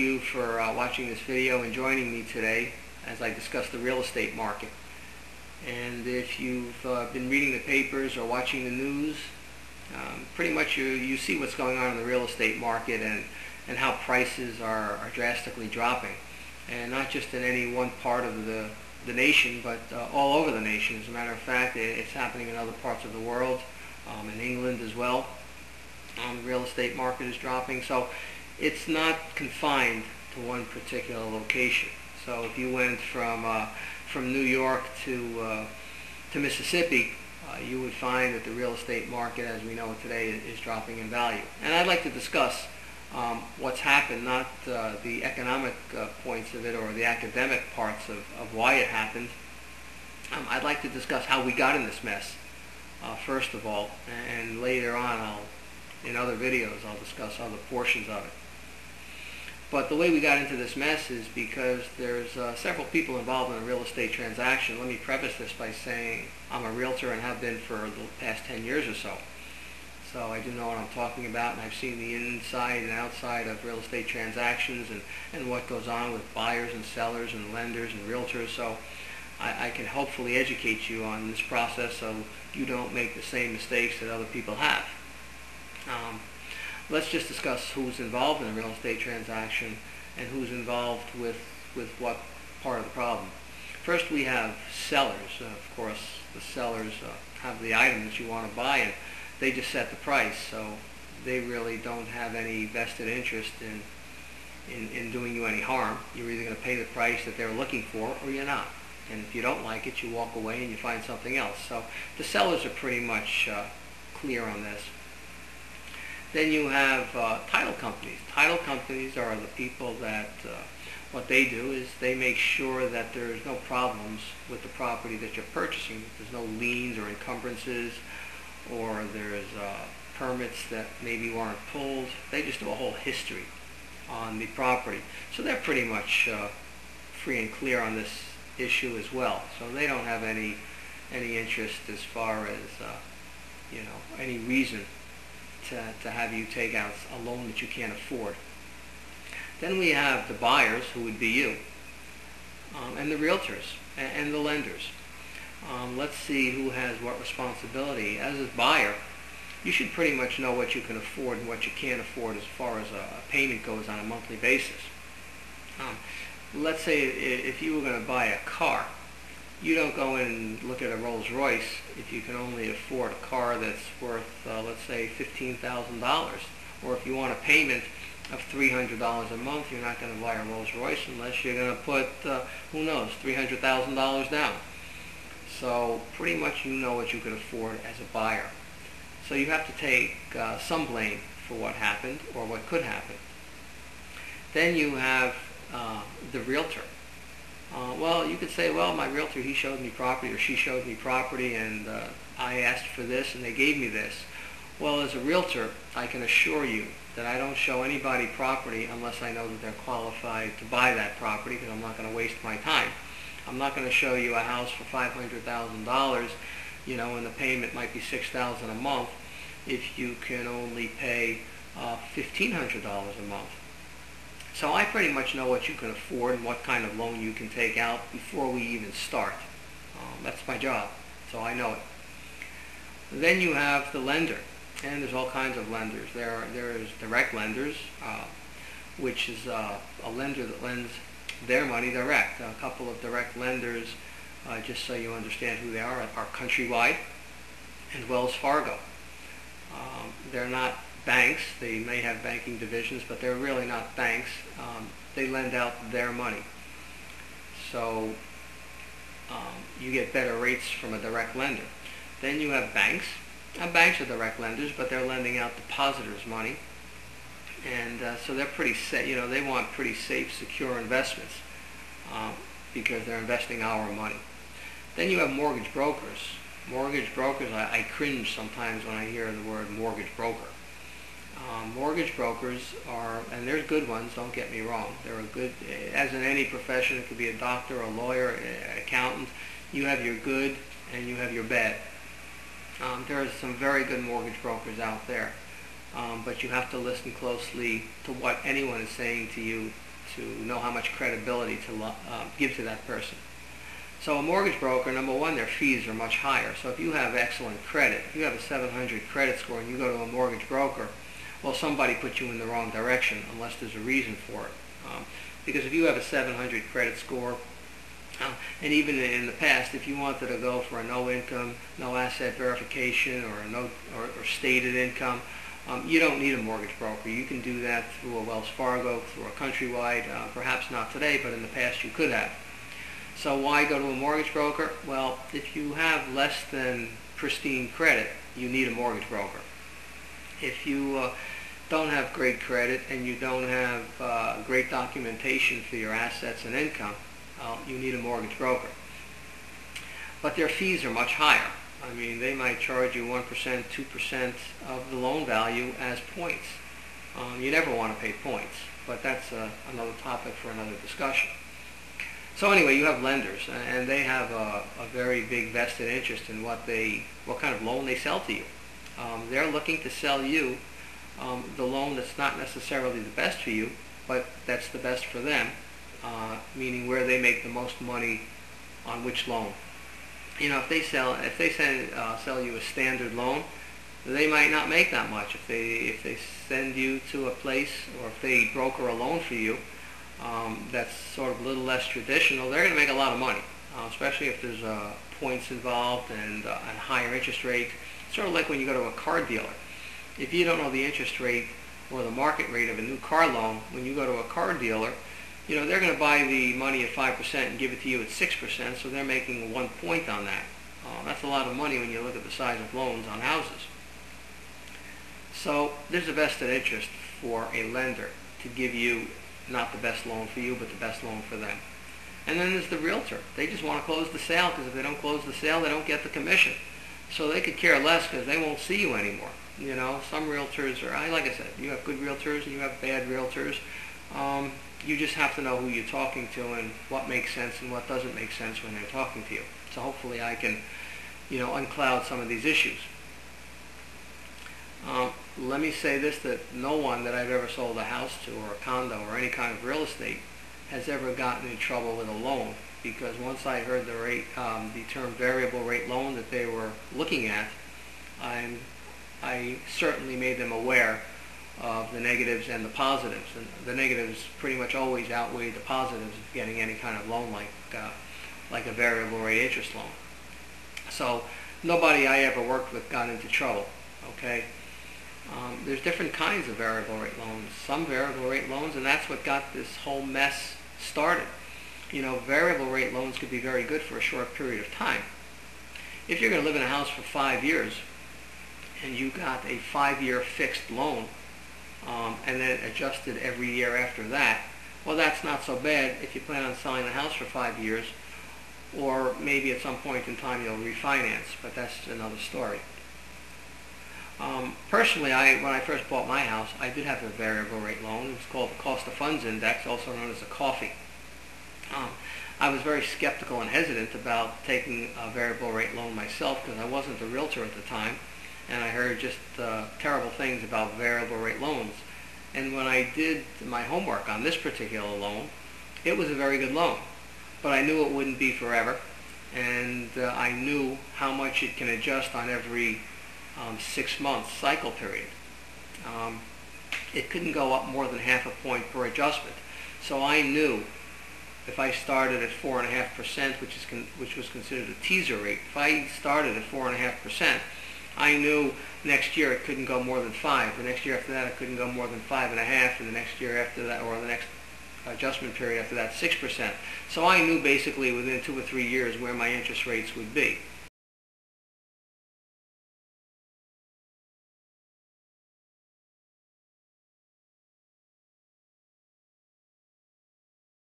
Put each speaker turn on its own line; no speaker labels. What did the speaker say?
you for watching this video and joining me today as I discuss the real estate market. And if you've been reading the papers or watching the news, pretty much you see what's going on in the real estate market and how prices are drastically dropping. And not just in any one part of the nation, but all over the nation. As a matter of fact, it's happening in other parts of the world, in England as well. The real estate market is dropping. So it's not confined to one particular location. So if you went from New York to Mississippi, you would find that the real estate market, as we know it today, is dropping in value. And I'd like to discuss what's happened, not the economic points of it or the academic parts of why it happened. I'd like to discuss how we got in this mess, first of all, and later on, in other videos, I'll discuss other portions of it. But the way we got into this mess is because there's several people involved in a real estate transaction. Let me preface this by saying I'm a realtor and have been for the past 10 years or so. So I do know what I'm talking about, and I've seen the inside and outside of real estate transactions and what goes on with buyers and sellers and lenders and realtors. So I can hopefully educate you on this process so you don't make the same mistakes that other people have. Let's just discuss who's involved in a real estate transaction and who's involved with what part of the problem. First, we have sellers. Of course, the sellers have the item that you want to buy, and they just set the price, so they really don't have any vested interest in doing you any harm. You're either going to pay the price that they're looking for or you're not. And if you don't like it, you walk away and you find something else. So the sellers are pretty much clear on this. Then you have title companies. Title companies are the people that what they do is they make sure that there's no problems with the property that you're purchasing. There's no liens or encumbrances, or there's permits that maybe weren't pulled. They just do a whole history on the property. So they're pretty much free and clear on this issue as well. So they don't have any interest as far as any reason to have you take out a loan that you can't afford. Then we have the buyers, who would be you, and the realtors and the lenders. Let's see who has what responsibility. As a buyer, you should pretty much know what you can afford and what you can't afford as far as a payment goes on a monthly basis. Let's say if you were going to buy a car, you don't go in and look at a Rolls Royce if you can only afford a car that's worth, let's say, $15,000. Or if you want a payment of $300 a month, you're not going to buy a Rolls Royce unless you're going to put, who knows, $300,000 down. So pretty much you know what you can afford as a buyer. So you have to take some blame for what happened or what could happen. Then you have the realtor. Well, you could say, well, my realtor, he showed me property or she showed me property, and I asked for this and they gave me this. Well, as a realtor, I can assure you that I don't show anybody property unless I know that they're qualified to buy that property, because I'm not going to waste my time. I'm not going to show you a house for $500,000, and the payment might be $6,000 a month if you can only pay $1,500 a month. So I pretty much know what you can afford and what kind of loan you can take out before we even start. That's my job, so I know it. Then you have the lender, and there's all kinds of lenders. There's direct lenders, which is a lender that lends their money direct. A couple of direct lenders, just so you understand who they are Countrywide and Wells Fargo. They're not banks. They may have banking divisions, but they're really not banks. They lend out their money. So you get better rates from a direct lender. Then you have banks. Banks are direct lenders, but they're lending out depositors' money. And so they're pretty safe. They want pretty safe, secure investments because they're investing our money. Then you have mortgage brokers. Mortgage brokers, I cringe sometimes when I hear the word mortgage broker. Mortgage brokers are, and there's good ones, don't get me wrong. They're a good, as in any profession, it could be a doctor, a lawyer, an accountant. You have your good and you have your bad. There are some very good mortgage brokers out there, but you have to listen closely to what anyone is saying to you to know how much credibility to give to that person. So a mortgage broker, number one, their fees are much higher. So if you have excellent credit, if you have a 700 credit score and you go to a mortgage broker, well, somebody put you in the wrong direction unless there's a reason for it. Because if you have a 700 credit score, and even in the past, if you wanted to go for a no income, no asset verification, or a or stated income, you don't need a mortgage broker. You can do that through a Wells Fargo, through a Countrywide, perhaps not today, but in the past you could have. So why go to a mortgage broker? Well, if you have less than pristine credit, you need a mortgage broker. If you don't have great credit and you don't have great documentation for your assets and income, you need a mortgage broker. But their fees are much higher. I mean, they might charge you 1%, 2% of the loan value as points. You never want to pay points, but that's another topic for another discussion. So anyway, you have lenders, and they have a very big vested interest in what kind of loan they sell to you. They're looking to sell you the loan that's not necessarily the best for you, but that's the best for them, meaning where they make the most money on which loan. You know, if they sell you a standard loan, they might not make that much. If they send you to a place, or if they broker a loan for you that's sort of a little less traditional, they're going to make a lot of money, especially if there's points involved and a higher interest rate. Sort of like when you go to a car dealer. If you don't know the interest rate or the market rate of a new car loan, when you go to a car dealer, you know, they're going to buy the money at 5% and give it to you at 6%, so they're making 1 point on that. That's a lot of money when you look at the size of loans on houses. So there's a vested interest for a lender to give you not the best loan for you, but the best loan for them. And then there's the realtor. They just want to close the sale, because if they don't close the sale, they don't get the commission. So they could care less because they won't see you anymore. You know, some realtors are, like I said, you have good realtors and you have bad realtors. You just have to know who you're talking to and what makes sense and what doesn't make sense when they're talking to you. So hopefully I can, uncloud some of these issues. Let me say this, that no one that I've ever sold a house to, or a condo, or any kind of real estate has ever gotten in trouble with a loan, because once I heard the rate, the term variable rate loan that they were looking at, I certainly made them aware of the negatives and the positives. And the negatives pretty much always outweigh the positives of getting any kind of loan like a variable rate interest loan. So nobody I ever worked with got into trouble. Okay. There's different kinds of variable rate loans. Some variable rate loans, and that's what got this whole mess started. Variable rate loans could be very good for a short period of time. If you're going to live in a house for 5 years and you got a 5-year fixed loan, and then adjusted every year after that, well, that's not so bad if you plan on selling the house for 5 years, or maybe at some point in time you'll refinance, but that's another story. Personally, when I first bought my house, I did have a variable rate loan. It was called the Cost of Funds Index, also known as a COFI. I was very skeptical and hesitant about taking a variable rate loan myself, because I wasn't a realtor at the time, and I heard just terrible things about variable rate loans. And when I did my homework on this particular loan, it was a very good loan, but I knew it wouldn't be forever, and I knew how much it can adjust on every 6 month cycle period. It couldn't go up more than half a point per adjustment. So I knew if I started at 4.5%, which was considered a teaser rate, if I started at 4.5%, I knew next year it couldn't go more than 5. The next year after that it couldn't go more than 5.5, and the next year after that, or the next adjustment period after that, 6%. So I knew basically within 2 or 3 years where my interest rates would be.